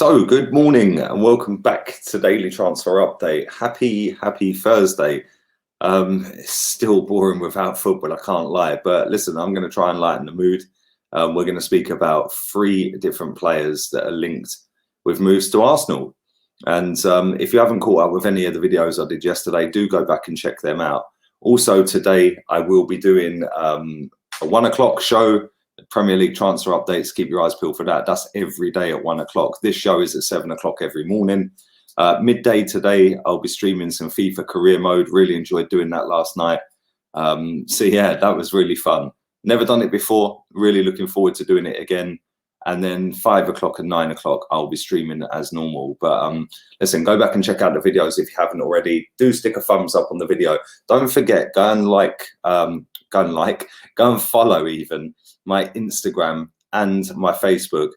So, good morning and welcome back to Daily Transfer Update. Happy Thursday. It's still boring without football, I can't lie. But listen, I'm going to try and lighten the mood. We're going to speak about 3 different players that are linked with moves to Arsenal. And if you haven't caught up with any of the videos I did yesterday, do go back and check them out. Also, today I will be doing a 1 o'clock show. Premier League transfer updates, keep your eyes peeled for that. That's every day at 1 o'clock. This show is at 7 o'clock every morning. Midday today, I'll be streaming some FIFA career mode. Really enjoyed doing that last night. So yeah, that was really fun. Never done it before. Really looking forward to doing it again. And then 5 o'clock and 9 o'clock, I'll be streaming as normal. But listen, go back and check out the videos if you haven't already. Do stick a thumbs up on the video. Don't forget, go and follow even my Instagram and my Facebook.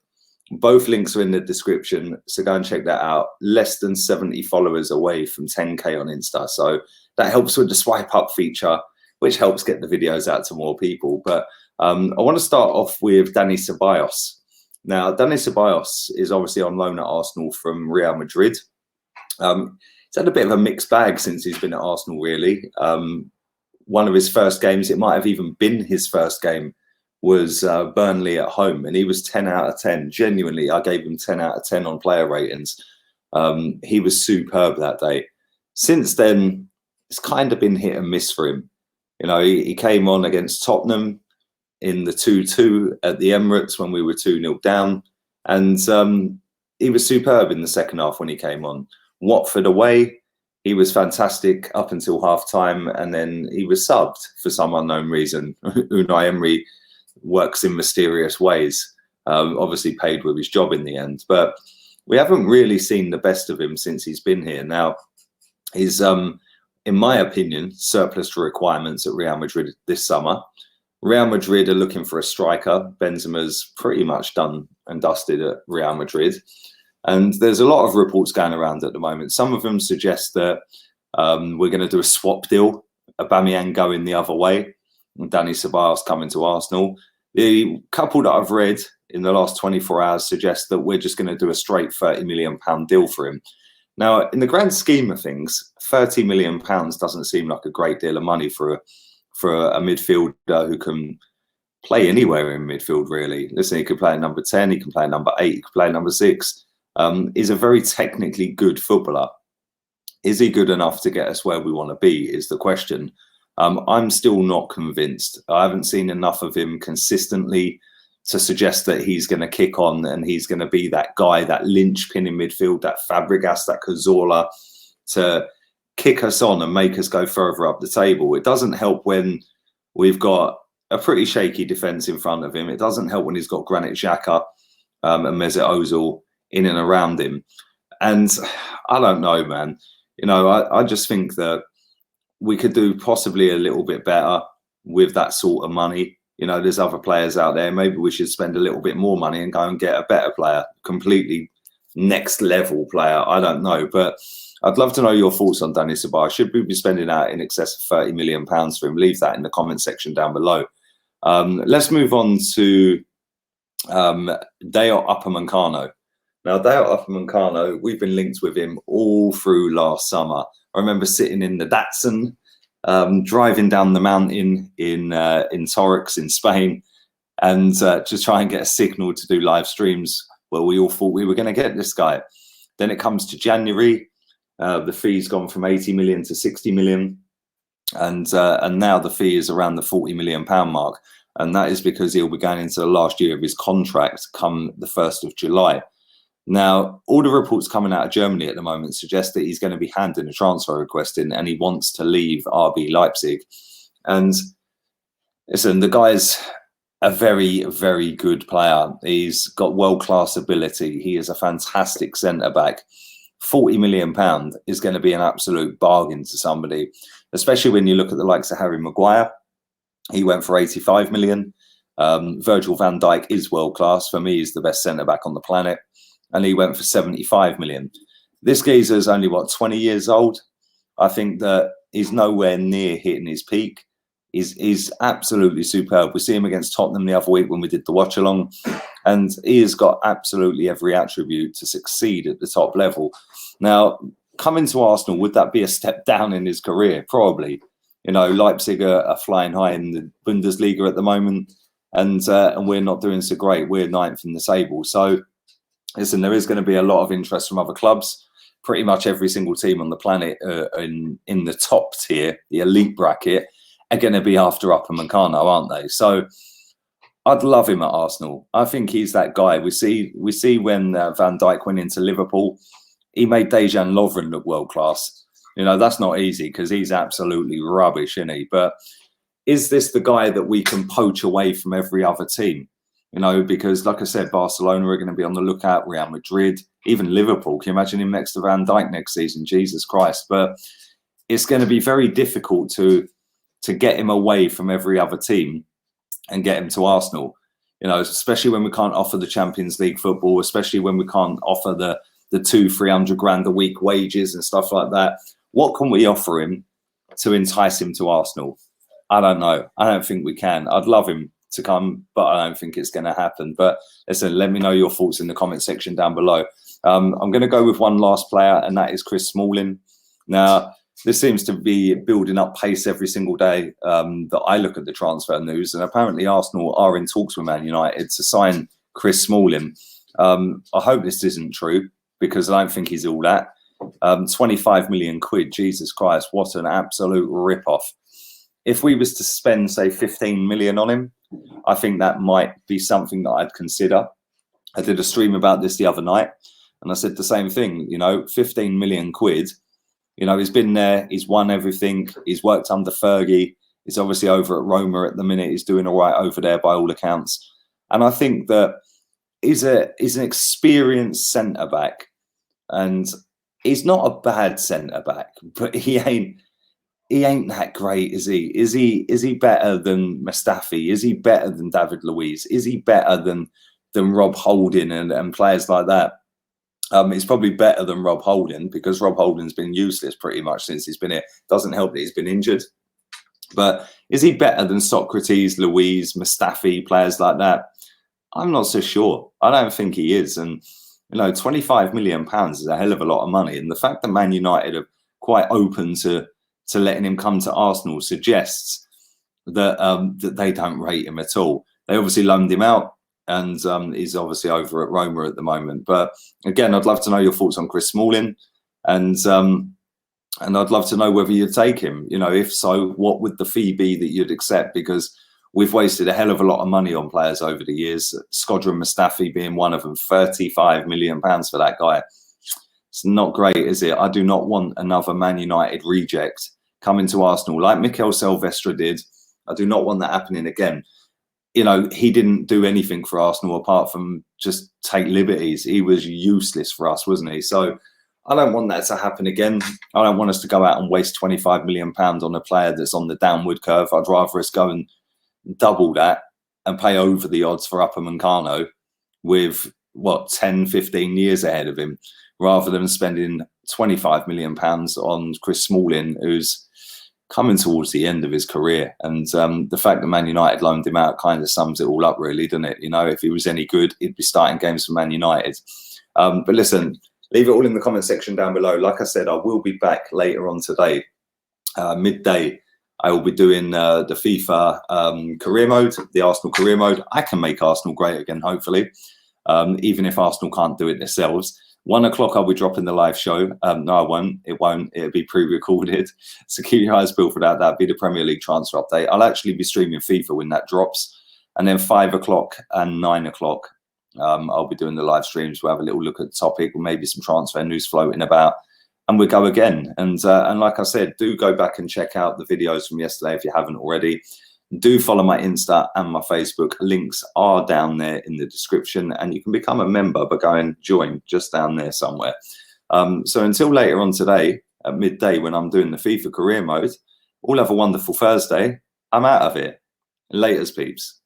Both links are in the description, so go and check that out. Less than 70 followers away from 10k on Insta, so that helps with the swipe up feature, which helps get the videos out to more people. But I want to start off with Dani Ceballos. Now, Dani Ceballos is obviously on loan at Arsenal from Real Madrid. He's had a bit of a mixed bag since he's been at Arsenal, really. One of his first games, it might have even been his first game, was Burnley at home, and he was 10 out of 10. Genuinely, I gave him 10 out of 10 on player ratings. He was superb that day. Since then, it's kind of been hit and miss for him. You know, he came on against Tottenham in the 2-2 at the Emirates when we were 2-0 down, and he was superb in the second half when he came on. Watford away, he was fantastic up until half-time, and then he was subbed for some unknown reason. Unai Emery works in mysterious ways, obviously paid with his job in the end. But we haven't really seen the best of him since he's been here. Now, he's, in my opinion, surplus to requirements at Real Madrid this summer. Real Madrid are looking for a striker. Benzema's pretty much done and dusted at Real Madrid. And there's a lot of reports going around at the moment. Some of them suggest that we're going to do a swap deal, Upamecano going the other way, and Dani Ceballos coming to Arsenal. The couple that I've read in the last 24 hours suggest that we're just going to do a straight £30 million deal for him. Now, in the grand scheme of things, £30 million doesn't seem like a great deal of money for a midfielder who can play anywhere in midfield, really. Listen, he could play at number 10, he can play at number 8, he could play at number 6. He's a very technically good footballer. Is he good enough to get us where we want to be is the question. I'm still not convinced. I haven't seen enough of him consistently to suggest that he's going to kick on and he's going to be that guy, that linchpin in midfield, that Fabregas, that Cazorla, to kick us on and make us go further up the table. It doesn't help when we've got a pretty shaky defence in front of him. It doesn't help when he's got Granit Xhaka and Mesut Ozil in and around him. And I don't know, man. You know, I just think that we could do possibly a little bit better with that sort of money. You know, there's other players out there. Maybe we should spend a little bit more money and go and get a better player, completely next level player. I don't know, but I'd love to know your thoughts on Dani Ceballos. Should we be spending out in excess of £30 million for him? Leave that in the comment section down below. Let's move on to Upamecano. Now, Upamecano, we've been linked with him all through last summer. I remember sitting in the Datsun, driving down the mountain in Torrix in Spain, and just try and get a signal to do live streams where we all thought we were going to get this guy. Then it comes to January, the fee's gone from 80 million to 60 million, and now the fee is around the £40 million mark, and that is because he'll be going into the last year of his contract come the 1st of July. Now, all the reports coming out of Germany at the moment suggest that he's going to be handing a transfer request in and he wants to leave RB Leipzig. And listen, the guy's a very, very good player. He's got world-class ability. He is a fantastic centre-back. £40 million is going to be an absolute bargain to somebody, especially when you look at the likes of Harry Maguire. He went for 85 million. Virgil van Dijk is world-class. For me, he's the best centre-back on the planet. And he went for 75 million. This geezer's only, 20 years old? I think that he's nowhere near hitting his peak. He's absolutely superb. We see him against Tottenham the other week when we did the watch-along. And he has got absolutely every attribute to succeed at the top level. Now, coming to Arsenal, would that be a step down in his career? Probably. You know, Leipzig are flying high in the Bundesliga at the moment, and we're not doing so great. We're 9th in the table. So, listen, there is going to be a lot of interest from other clubs. Pretty much every single team on the planet in the top tier, the elite bracket, are going to be after Upamecano, aren't they? So, I'd love him at Arsenal. I think he's that guy. We see when Van Dijk went into Liverpool, he made Dejan Lovren look world class. You know, that's not easy because he's absolutely rubbish, isn't he? But is this the guy that we can poach away from every other team? You know, because like I said, Barcelona are going to be on the lookout, Real Madrid, even Liverpool. Can you imagine him next to Van Dijk next season? Jesus Christ. But it's going to be very difficult to get him away from every other team and get him to Arsenal. You know, especially when we can't offer the Champions League football, especially when we can't offer the 200-300 grand a week wages and stuff like that. What can we offer him to entice him to Arsenal? I don't know. I don't think we can. I'd love him to come, but I don't think it's going to happen. But listen, let me know your thoughts in the comment section down below. I'm going to go with one last player, and that is Chris Smalling. Now, this seems to be building up pace every single day that I look at the transfer news, and apparently Arsenal are in talks with Man United to sign Chris Smalling. I hope this isn't true, because I don't think he's all that. 25 million quid, Jesus Christ, what an absolute rip-off. If we was to spend, say, 15 million on him, I think that might be something that I'd consider. I did a stream about this the other night, and I said the same thing. You know, 15 million quid, you know, he's been there, he's won everything, he's worked under Fergie, he's obviously over at Roma at the minute, he's doing all right over there by all accounts. And I think that he's an experienced centre-back, and he's not a bad centre-back, but he ain't that great, is he? Is he better than Mustafi? Is he better than David Luiz? Is he better than Rob Holding and players like that? He's probably better than Rob Holding, because Rob Holding's been useless pretty much since he's been here. Doesn't help that he's been injured. But is he better than Socrates, Luiz, Mustafi, players like that? I'm not so sure. I don't think he is. And you know, £25 million is a hell of a lot of money. And the fact that Man United are quite open to letting him come to Arsenal suggests that that they don't rate him at all. They obviously loaned him out, and he's obviously over at Roma at the moment. But again, I'd love to know your thoughts on Chris Smalling, and I'd love to know whether you'd take him. You know, if so, what would the fee be that you'd accept? Because we've wasted a hell of a lot of money on players over the years. Skodran Mustafi being one of them, £35 million for that guy. It's not great, is it? I do not want another Man United reject coming to Arsenal like Mikel Silvestre did. I do not want that happening again. You know, he didn't do anything for Arsenal apart from just take liberties. He was useless for us, wasn't he? So I don't want that to happen again. I don't want us to go out and waste £25 million on a player that's on the downward curve. I'd rather us go and double that and pay over the odds for Upamecano with, what, 10, 15 years ahead of him, rather than spending £25 million on Chris Smalling, who's coming towards the end of his career. And the fact that Man United loaned him out kind of sums it all up, really, doesn't it? You know, if he was any good, he'd be starting games for Man United. But listen, leave it all in the comment section down below. Like I said, I will be back later on today, midday. I will be doing the FIFA career mode, the Arsenal career mode. I can make Arsenal great again, hopefully, even if Arsenal can't do it themselves. 1 o'clock, I'll be dropping the live show. No, I won't. It won't. It'll be pre-recorded. So keep your eyes peeled for that. That'll be the Premier League transfer update. I'll actually be streaming FIFA when that drops. And then 5 o'clock and 9 o'clock, I'll be doing the live streams. We'll have a little look at the topic, maybe some transfer news floating about, and we'll go again. And like I said, do go back and check out the videos from yesterday if you haven't already. Do follow my Insta and my Facebook. Links are down there in the description, and you can become a member by going join just down there somewhere. So until later on today at midday when I'm doing the FIFA career mode, all have a wonderful Thursday. I'm out of it. Laters, peeps.